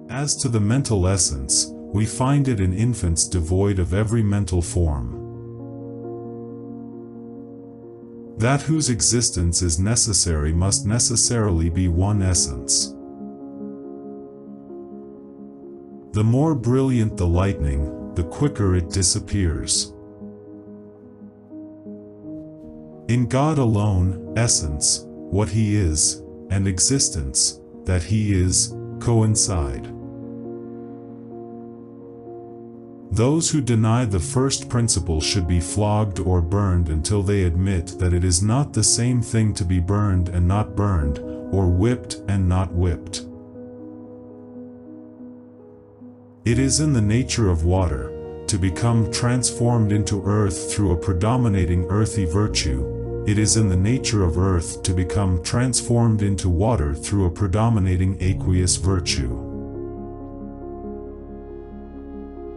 As to the mental essence, we find it in infants devoid of every mental form. That whose existence is necessary must necessarily be one essence. The more brilliant the lightning, the quicker it disappears. In God alone, essence, what He is, and existence, that He is, coincide. Those who deny the first principle should be flogged or burned until they admit that it is not the same thing to be burned and not burned, or whipped and not whipped. It is in the nature of water to become transformed into earth through a predominating earthy virtue. It is in the nature of earth to become transformed into water through a predominating aqueous virtue.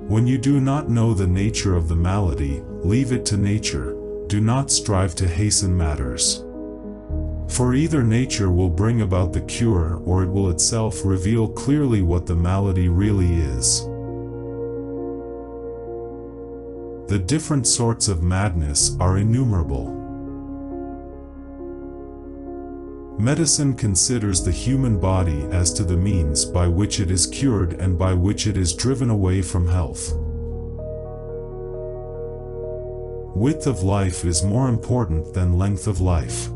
When you do not know the nature of the malady, leave it to nature. Do not strive to hasten matters. For either nature will bring about the cure, or it will itself reveal clearly what the malady really is. The different sorts of madness are innumerable. Medicine considers the human body as to the means by which it is cured and by which it is driven away from health. Width of life is more important than length of life.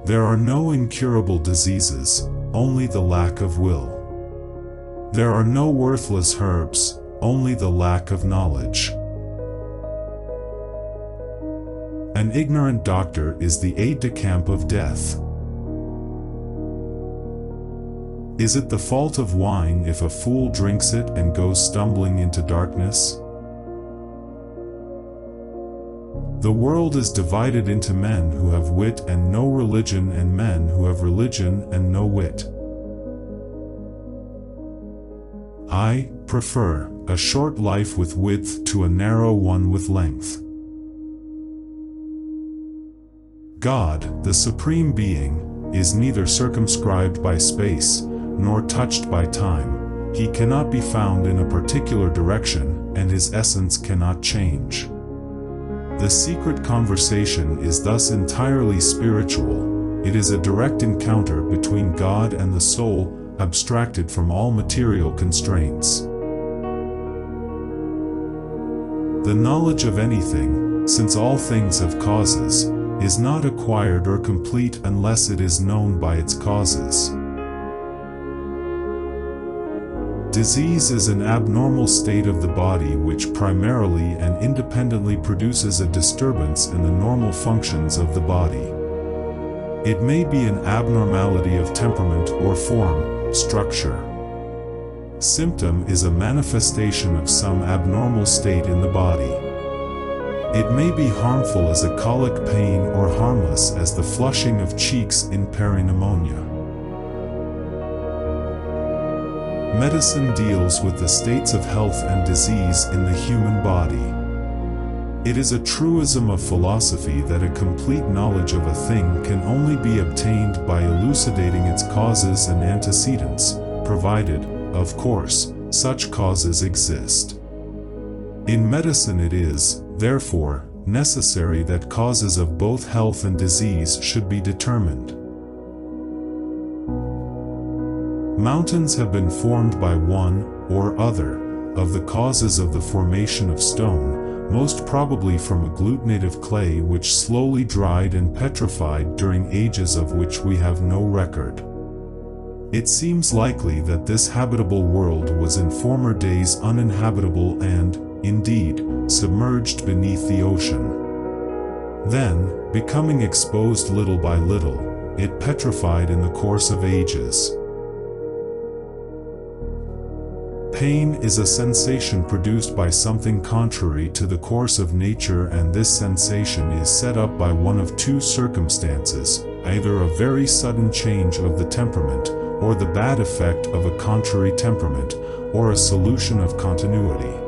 There are no incurable diseases, only the lack of will. There are no worthless herbs, only the lack of knowledge. An ignorant doctor is the aide-de-camp of death. Is it the fault of wine if a fool drinks it and goes stumbling into darkness? The world is divided into men who have wit and no religion and men who have religion and no wit. I prefer a short life with width to a narrow one with length. God, the Supreme Being, is neither circumscribed by space, nor touched by time. He cannot be found in a particular direction, and His essence cannot change. The secret conversation is thus entirely spiritual. It is a direct encounter between God and the soul, abstracted from all material constraints. The knowledge of anything, since all things have causes, is not acquired or complete unless it is known by its causes. Disease is an abnormal state of the body which primarily and independently produces a disturbance in the normal functions of the body. It may be an abnormality of temperament or form, structure. Symptom is a manifestation of some abnormal state in the body. It may be harmful as a colic pain or harmless as the flushing of cheeks in peripneumonia. Medicine deals with the states of health and disease in the human body. It is a truism of philosophy that a complete knowledge of a thing can only be obtained by elucidating its causes and antecedents, provided, of course, such causes exist. In medicine it is, therefore, necessary that causes of both health and disease should be determined. Mountains have been formed by one, or other, of the causes of the formation of stone, most probably from agglutinative clay which slowly dried and petrified during ages of which we have no record. It seems likely that this habitable world was in former days uninhabitable and, indeed, submerged beneath the ocean. Then, becoming exposed little by little, it petrified in the course of ages. Pain is a sensation produced by something contrary to the course of nature, and this sensation is set up by one of two circumstances, either a very sudden change of the temperament, or the bad effect of a contrary temperament, or a solution of continuity.